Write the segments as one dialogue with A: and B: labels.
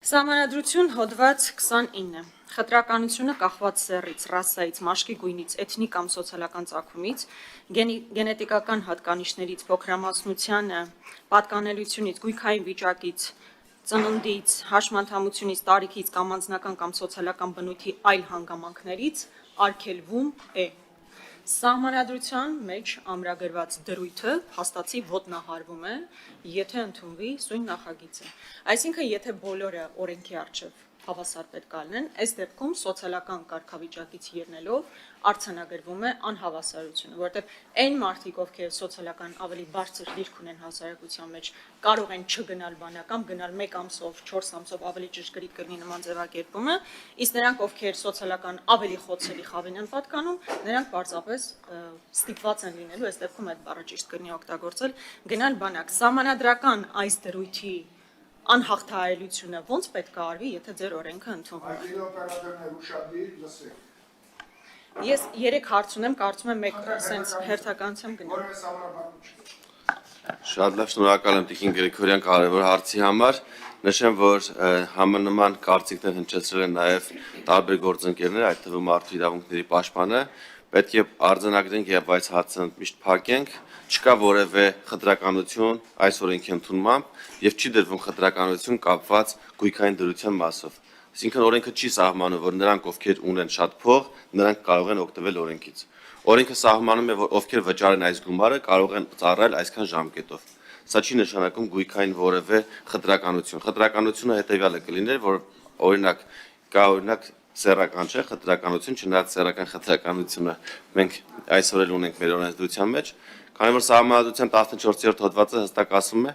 A: Սահմանադրություն հոդված 29. Խտրականությունը կախված սեռից, ռասայից, մաշկի գույնից, էթնիկ կամ սոցիալական ծագումից, գենետիկական հատկանիշներից, փոքրամասնությանը, պատկանելությունից, գույքային վիճակից, ծնունդից, հաշմանդամությունից, տարիքից կամ անձնական կամ սոցիալական բնույթի այլ հանգամանքներից արգելվում է։ Սահմանադրության մեջ ամրագրված դրույթը փաստացի ոտնահարվում է, եթե ընդունվի սույն նախագիծը։ Այսինքն, եթե բոլորը օրենքի առջև հավասար պետք է լինեն, այս դեպքում սոցիալական կարգավիճակից ելնելով արձանագրվում է անհավասարությունը, որտեղ այն մարդիկ, ովքեր սոցիալական ավելի բարձր դիրք ունեն հասարակության մեջ, կարող են չգնալ բանական, գնալ 1 ամսով, 4 ամսով ավելի ճշգրիտ կլինի նման ձևակերպումը, իսկ նրանք, ովքեր սոցիալական ավելի խոցելի խավին են պատկանում, նրանք պարզապես ստիպված են լինելու, այս դեպքում այդ բառը ճիշտ կլինի օգտագործել, գնալ բանակ։ Սահմանադրական այս դրույթի անհաղթահարելիությունը ո՞նց պետք է արվի, եթե ձեր օրենքը ընդունվում է։
B: Օպերատորներ ուշադիր լսեք։
A: Ես 3 հարց ունեմ, կարծում եմ մեկ սենց հերթականությամբ գնամ։
B: Որևէ սահմանափակում չի։
C: Շատ լավ, շնորհակալ եմ Տիկին Գրիգորյան կարևոր հարցի համար։ Նշեմ, որ համանման կարծիքներ հնչեցրել են նաև տարբեր գործընկերներ, այդ թվում Մարդու իրավունքների պաշտպանը, պետք է արձանագրենք եւ այս հարցը միշտ փակենք, չկա որևէ խտրականություն այս օրենքի ընդունմամբ եւ չի դրվում խտրականություն կապված գույքային դրության մասով։ Այսինքն օրենքը չի սահմանում, որ նրանք, ովքեր ունեն շատ փող, նրանք կարող են օգտվել օրենքից։ Օրենքը սահմանում է, որ ովքեր վճարեն այս գումարը, կարող են ծառայել այսքան ժամկետով։ Սա չի նշանակում գույքային որևէ խտրականություն։ Խտրականությունը հետեւյալը կլիներ, որ օրինակ սեռական չէ, խտրականություն, չնայած սեռական խտրականությունը մենք այսօր էլ ունենք մեր օրենսդրության մեջ, քանի որ Սահմանադրության 14-րդ հոդվածը հստակ ասում է,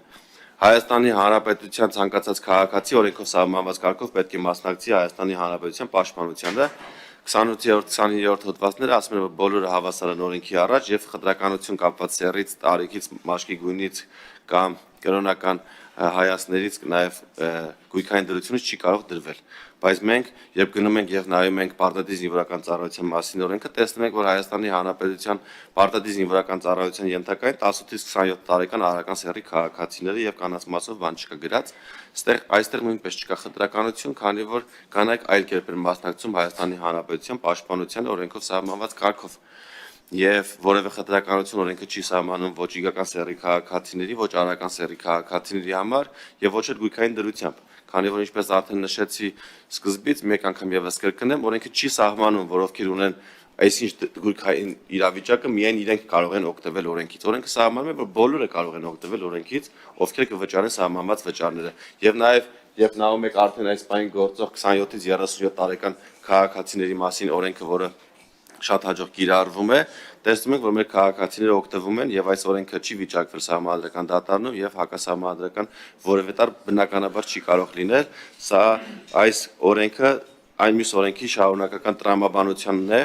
C: Հայաստանի Հանրապետության ցանկացած քաղաքացի օրենքով սահմանված կարգով պետք է մասնակցի Հայաստանի Հանրապետության պաշտպանությանը։ 28-րդ 29-րդ հոդվածները ասում են, որ բոլորը հավասար են օրենքի առաջ եւ խտրականություն կապված սեռից, տարիքից, մաշկի գույնից կամ կրոնական հայացքներից նաև գույքային դրությունից չի կարող դրվել։ Բայց մենք, երբ գնում ենք եւ նայում ենք պարտադիր զինվորական ծառայության մասին օրենքը, տեսնում ենք, որ Հայաստանի Հանրապետության պարտադիր զինվորական ծառայության ենթակային 18-ից 27 տարեկան արարական սեռի քաղաքացիները եւ կանանց մասով բան չկա գրած, այստեղ նույնպես չկա խտրականություն, քանի որ կանայք այլ կերպ են մասնակցում Հայաստանի Հանրապետության պաշտպանության օրենքով սահմանված կարգով։ Եվ որևէ խտրականություն օրենքը չի սահմանում ոչ իգական սեռի քաղաքացիների, ոչ արարական սեռի քաղաքացիների համար եւ ոչ էլ գույքային դրությամբ, քանի որ ինչպես արդեն նշեցի սկզբից, մեկ անգամ եւս կրկնեմ, օրենքը չի սահմանում, որ ովքեր ունեն այսինչ գույքային իրավիճակը միայն իրենք կարող են օգտվել օրենքից։ Օրենքը սահմանում է, որ բոլորը կարող են օգտվել օրենքից, ովքեր կվճարեն սահմանված վճարները։ Եվ նաեւ երբ նայում եք արդեն այս բանի գործող 27-ից 37 տարեկան քաղաքացիների մասին օրենքը, որը շատ հաջող կիրառվում է, տեսնում ենք, որ մեր քաղաքացիները օգտվում են եւ այս օրենքը չի վիճակվել սահմանադրական դատարանում եւ հակասահմանադրական որևէ տար բնականաբար չի կարող լինել։ Սա այս օրենքը այն մյուս օրենքի շարունակական տրամաբանությունն է։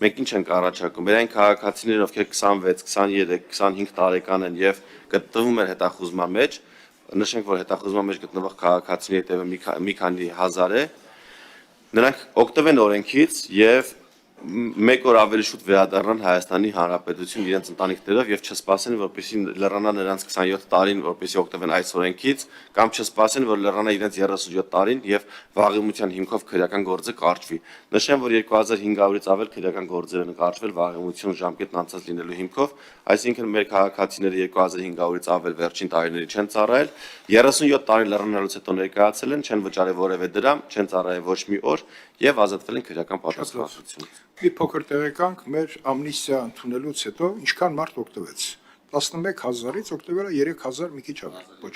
C: Մենք ինչ ենք առաջարկում։ Մեր այն քաղաքացիները, ովքեր 26, 23, 25 տարեկան են եւ գտնվում են հետախուզման մեջ, նշենք, որ հետախուզման մեջ գտնվող քաղաքացիների թիվը մի քանի հազար է, նրանք օգտվեն օրենքից եւ մեկ օր ավելի շուտ վերադառնան Հայաստանի Հանրապետություն իրենց ընտանիքներով եւ չսպասեն, որպեսզի լրանա նրանց 27 տարին, որպեսզի օգտվեն այս օրենքից, կամ չսպասեն, որ լրանա իրենց 37 տարին եւ վաղեմության հիմքով քրեական գործը կարճվի։ Նշեմ, որ 2500-ից ավել քրեական գործեր են կարճվել վաղեմություն ժամկետն անցած լինելու հիմքով, այսինքն մեր քաղաքացիները 2500-ից ավել վերջին տարիներին չեն ծառայել, 37 տարի լրանալուց հետո ներկայացել են, չեն վճարել որևէ դրամ, չեն ծառայել ոչ մի օր եւ ազատվել են քրեական պատասխանատվությունից։
B: Մի փոքր տեղեկանք մեր ամնիստիա ընդունելուց հետո ինչքան մարդ օգտվեց։ 11000-ից օգտվել է 3000 մի քիչ ավելի, ոչ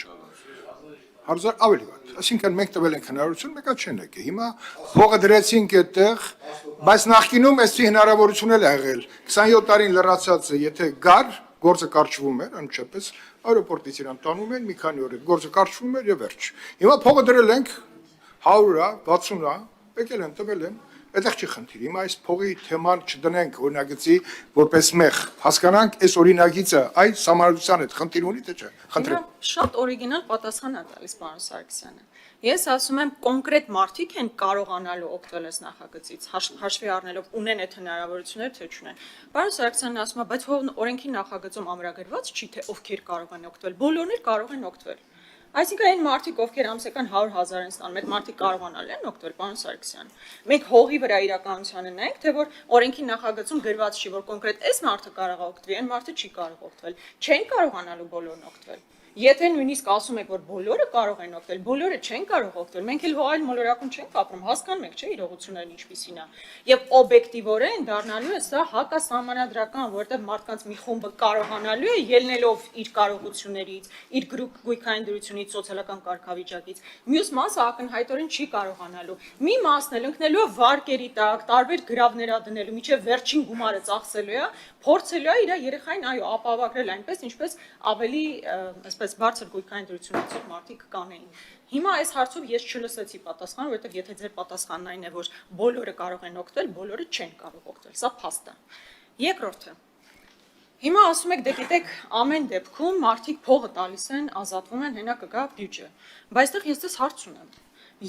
B: 1000 ավելի վատ։ Այսինքն մենք տվել ենք հնարավորություն, մեկը չեն եկել։ Հիմա փողը դրեցինք այդտեղ, բայց նախկինում էսի հնարավորություն էլ ա եղել։ 27 տարին լրացածը, եթե գար, գործը կարճվում էր, անմիջապես аэроպորտից իրան տանում են, մի քանի օր գործը կարճվում էր եւ վերջ։ Հիմա փողը դրել ենք 100-ա, 60-ա, եկել են տվել են։ Այդտեղ չի խնդիր։ Հիմա այս փողի թեման չդնենք օրինագծի որպես մեղ։ Հասկանանք, այս օրինագիծը այ սահմանադրության հետ խնդիր ունի թե չէ։ Խնդրեմ։
A: Շատ օրիգինալ պատասխան է տալիս պարոն Սարգսյանը։ Ես ասում եմ կոնկրետ մարդիկ են կարողանալու օգտվել այս նախագծից, հաշվի առնելով ունեն այդ հնարավորությունները թե չունեն։ Պարոն Սարգսյանն ասում է, բայց օրենքի նախագծում ամրագրված չի թե ովքեր կարող են օգտվել։ Բոլորն էլ կարող են օգտվել։ Այսինքն այն մարդիկ, ովքեր ամսական 100,000 են ստանում, այդ մարդիկ կարողանալ են օգտվել, պարոն Սարգսյան։ Մենք հողի վրա իրականությանը նայենք, թե որ օրենքի նախագծում գրված չի, որ կոնկրետ այս մարդը կարող է օգտվել, այն մարդը չի կարող օգտվել։ Չեն կարողանալու բոլորն օգտվել։ Եթե նույնիսկ ասում եք, որ բոլորը կարող են օգտվել, բոլորը չեն կարող օգտվել, մենք էլ հողային մոլորակում չենք ապրում, հասկանում եք, չէ՞, իրողություններն ինչպիսին է։ Եվ օբյեկտիվորեն դառնալու է սա հակասահմանադրական, որտեղ մարդկանց մի խումբը կարողանալու է ելնելով իր կարողություններից, իր գույքային դրությունից, սոցիալական կարգավիճակից, մյուս մասը ակնհայտորեն չի կարողանալու։ Մի մասն էլ ընկնելու է վարկերի տակ, տարբեր գրավներ դնելու, միջև վերջին գումարը ծախսելու է, փորձելու է իր երեխային այո ապահովագրել այնպես, ինչպես ավելի այսպես բարձր գույքային դրությունից մարդիկ կանեին։ Հիմա այս հարցով ես չլսեցի պատասխան, որովհետև եթե ձեր պատասխանն այն է, որ բոլորը կարող են օգտվել, բոլորը չեն կարող օգտվել, սա փաստ է։ Երկրորդը։ Հիմա ասում եք, դե գիտեք, ամեն դեպքում մարդիկ փողը տալիս են, ազատվում են, հենա կգա բյուջե։ Բայց այդտեղ ես դες հարց ունեմ։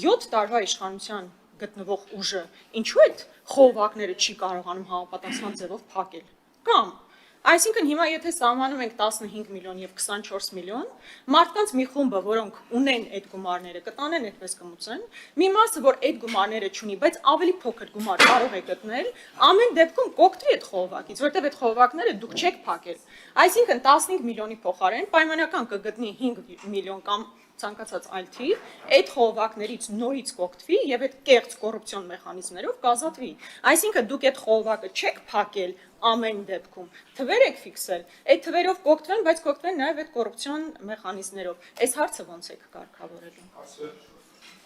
A: 7 տարվա իշխանության գտնվող ուժը ինչու այդ խողովակները չի կարողանում համապատասխան ձևով փակել։ Կամ այսինքն հիմա եթե սահմանում ենք 15 միլիոն եւ 24 միլիոն, մարդկանց մի խումբը, որոնք ունեն այդ գումարները, կտանեն այդպես կմուծեն, մի մասը, որ այդ գումարները չունի, բայց ավելի փոքր գումար կարող է գտնել, ամեն դեպքում կօգտվի այդ խողովակից, որտեղ այդ խողովակները դուք չեք փակել։ Այսինքն 15 միլիոնի փոխարեն պայմանական կգտնի 5 միլիոն կամ ցանկացած այլ թիվ, այդ խողովակներից նորից կօգտվի եւ այդ կեղծ կոռուպցիոն մեխանիզմներով կազատվի։ Այսինքն դուք այդ խողովակը չեք փակել ամեն դեպքում, թվեր եք ֆիքսել, այդ թվերով կօգտվեն, բայց կօգտվեն նաեւ այդ կոռուպցիոն մեխանիզմներով։ Այս հարցը ո՞նց եք կարգավորելու։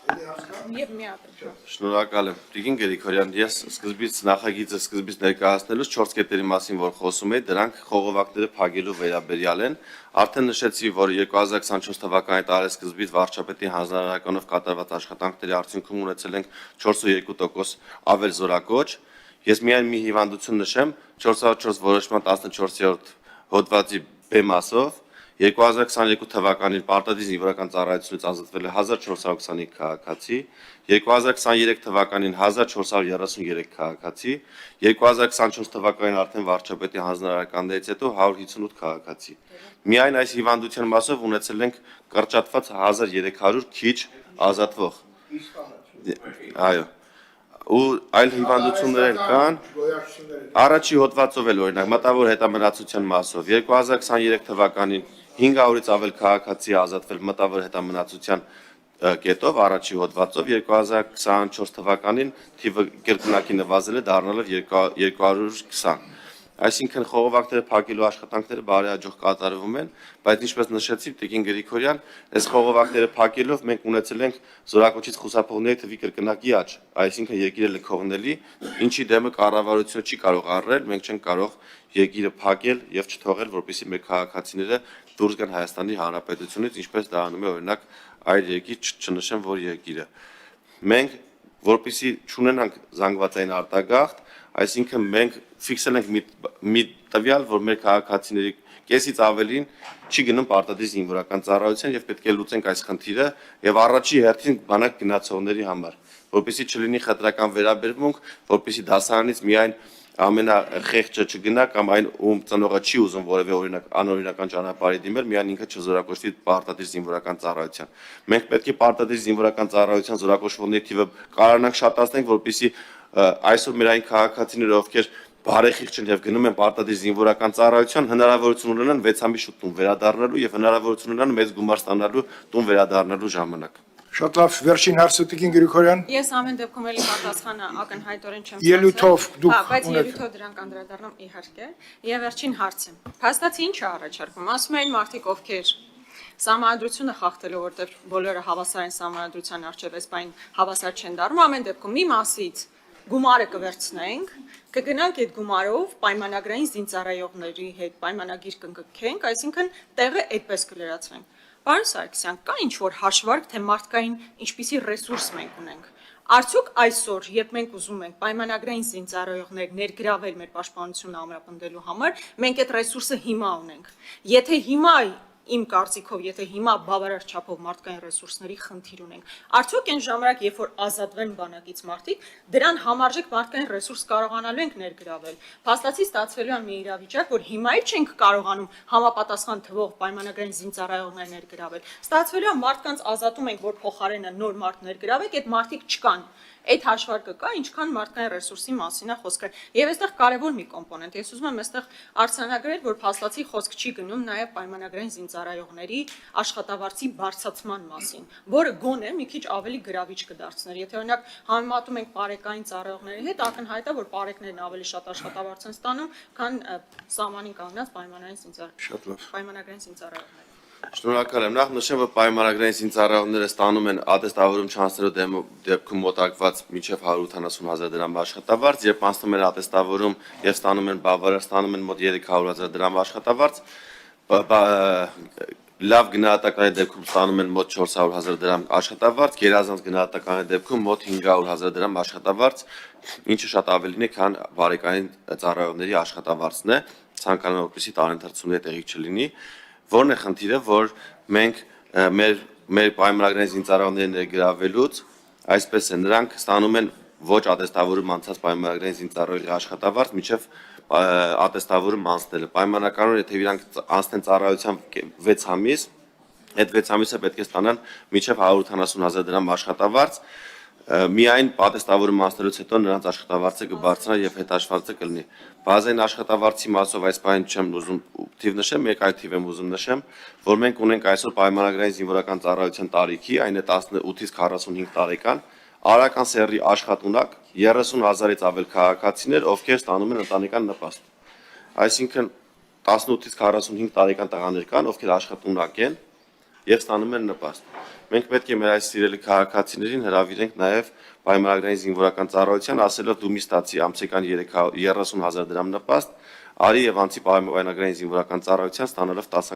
A: Եվ մի հատ։
C: Շնորհակալ եմ։ Տիկին Գրիգորյան, ես սկզբից նախագիծը ներկայացնելուց 4 կետերի մասին, որ խոսում եի, դրանք խողովակները փակելու վերաբերյալ են։ Արդեն նշեցի, որ 2024 թվականի տարեսկզբից վարչապետի հանձնարարականով կատարված աշխատանքների արդյունքում ունեցել ենք 4.2% ավել զորակոչ։ Ես միայն մի հիվանդություն նշեմ, 404 որոշման 14-րդ հոդվածի B մասով 2022 թվականին պարտադիր զինվորական ծառայությունից ազատվել է 1425 քաղաքացի, 2023 թվականին 1433 քաղաքացի, 2024 թվականին արդեն վարչապետի հանձնարարականներից հետո 158 քաղաքացի։ Միայն այս հիվանդության մասով ունեցել ենք կրճատված 1300 քիչ ազատվող։ Այո։ Ու այլ հիվանդություններ կան առաջի հոդվածով էլ օրինակ մտավոր հետամնացության մասով 2023 թվականին 500-ից ավել քաղաքացի ազատվել մտավոր հետամնացության կետով առաջի հոդվածով 2024 թվականին թիվը կրկնակի նվազել է դառնալով 220 Այսինքն խողովակները փակելու աշխատանքները բարեհաջող կատարվում են, բայց ինչպես նշեցի Տիկին Գրիգորյան, այս խողովակները փակելով մենք ունեցել ենք զորակոչից խուսափողների թվի կրկնակի աճ, այսինքն երկիրը լքողնելի, ինչի դեմը կառավարությունը չի կարող առնել, մենք չենք կարող երկիրը փակել եւ չթողել, որպեսզի մեր քաղաքացիները դուրս գան Հայաստանի Հանրապետությունից, ինչպես դա անում է օրինակ այլ երկիր, չնշեմ որ երկիրը։ Մենք որպեսզի չունենանք զանգվածային արտագաղթ, այսինքն մենք ֆիքսել ենք մի տվյալ, որ մեր քաղաքացիների կեսից ավելին չի գնում պարտադիր զինվորական ծառայության եւ պետք է լուծենք այս խնդիրը եւ առաջի հերթին բանակ գնացողների համար, որպեսզի չլինի խտրական վերաբերմունք, որպեսզի դասարանից միայն ամենախեղճը չգնա կամ այն ում ծնողը չի ուզում որևէ օրինակ անօրինական ճանապարհի դիմել, միայն ինքը չզորակոչվի պարտադիր զինվորական ծառայության։ Մենք պետք է պարտադիր զինվորական ծառայության զորակոչվողների թիվը կարողանանք շատացնենք, որպեսզի այսօր մեր այն քաղաքացիները, ովքեր բարեխիղճ են եւ գնում են պարտադիր զինվորական ծառայության, հնարավորություն ունենան 6 ամիս շուտ տուն վերադառնալու եւ հնարավորություն ունենան մեծ գումար ստանալու տուն վերադառնալու ժամանակ։
B: Շատ լավ, վերջին հարցը Տիկին Գրիգորյան։
A: Ես ամեն դեպքում էլի պատասխանը ակնհայտորեն չեմ
B: Ելույթով դուք
A: բայց
B: ունեք։
A: ելույթով դրանք անդրադառնամ իհարկե։ Եվ վերջին հարցը։ Փաստացի ինչ է առաջարկվում։ Ասում են մարդիկ, ովքեր Սահմանադրությունը խախտելու, որտեղ բոլորը հավասար են սահմանադրության առջև, բայց հավասար չեն դառնում, ամեն դեպքում մի մասից գումարը կվերցնենք, կգնանք այդ գումարով պայմանագրային զինծառայողների հետ պայմանագիր կնքենք, այսինքն տեղը այդպես կլրացվենք։ Պարոն Սարգսյան, կա ինչ-որ հաշվարկ, թե մարդկային ինչպիսի ռեսուրս մենք ունենք։ Արդյոք այսօր, երբ մենք ուզում ենք պայմանագրային զինծառայողներ ներգրավել մեր պաշտպանությունը ամրապնդելու համար, մենք այդ ռեսուրսը հիմա ունենք։ Եթե հիմա իմ կարծիքով, եթե հիմա բավարար չափով մարդկային ռեսուրսների խնդիր ունենք, արդյոք այն ժամանակ, երբ որ ազատվեն բանակից մարդիկ, դրան համարժեք մարդկային ռեսուրս կարողանալու ենք ներգրավել։ Փաստացի ստացվելու է մի իրավիճակ, որ հիմա էլ չենք կարողանում համապատասխան թվով պայմանագրային զինծառայողներ ներգրավել։ Ստացվելու է մարդկանց ազատում ենք, որ փոխարենը նոր մարդ ներգրավեք, այդ մարդիկ չկան։ Այդ հաշվարկը կա, ինչքան մարդկային ռեսուրսի մասին է խոսքը։ Եվ այստեղ կարևոր մի կոմպոնենտ, ես ուզում եմ այստեղ արձանագրել, որ փաստացի խոսք չի գնում նաև պայմանագրային զինծառայողների աշխատավարձի բարձրացման մասին, որը գոնե մի քիչ ավելի գրավիչ կդարձներ։ Եթե օրինակ համեմատում ենք պարեկային ծառայողների հետ, ակնհայտ է, որ պարեկներն ավելի շատ աշխատավարձ են ստանում, քան սահմանին կանգնած
B: Շատ լավ։
A: պայմանագրային զինծառայողները։
C: Շնորհակալ եմ։ Նախ նշեմ, որ պայմանագրային զինծառայողները ստանում են ատեստավորում չանցնելու դեպքում մոտակված մինչև 180,000 դրամ աշխատավարձ, երբ անցնում են ատեստավորում եւ ստանում են բավարար, ստանում են մոտ 300,000 դրամ աշխատավարձ, լավ գնահատականի դեպքում ստանում են մոտ 400,000 դրամ աշխատավարձ, գերազանց գնահատականի դեպքում մոտ 500,000 դրամ աշխատավարձ, ինչը շատ ավելին է, քան բարեկային ծառայողների աշխատավարձն է, ցանկանում եմ որպեսզի տարեընթացությունների տեղի չլինի։ Որն է խնդիրը, որ մենք մեր պայմանագրային զինծառայողների ներգրավելուց, այսպես է, նրանք ստանում են ոչ ատեստավորում անցած պայմանագրային զինծառայողի աշխատավարձ, մինչև ատեստավորում անցնելը։ Պայմանականորեն, եթե իրանք անցնեն ծառայության 6 ամիս, այդ 6 ամիսը պետք է ստանան մինչև 180,000 դրամ աշխատավարձ, միայն ատեստավորում անցնելուց հետո նրանց աշխատավարձը կբարձրանա եւ հետաշվարձը կլինի։ Բազային աշխատավարձի մասով այս բանը չեմ ուզում թիվ նշեմ, մեկ այլ թիվ եմ ուզում նշեմ, որ մենք ունենք այսօր պայմանագրային զինվորական ծառայության տարիքի, այն է 18-ից 45 տարեկան, արական սեռի աշխատունակ 30,000-ից ավել քաղաքացիներ, ովքեր ստանում են ընտանեկան նպաստ։ Այսինքն 18-ից 45 տարեկան տղաներ կան, ովքեր աշխատունակ են եւ ստանում են նպաստ։ Մենք պետք է մեր այս սիրելի քաղաքացիներին հրավիրենք նաեւ պայմանագրային զինվորական ծառայության, ասելով դու մի ստացի ամսական 30,000 դրամ նպաստ, արի եւ անցի պայմանագրային զինվորական ծառայության ստանալով 10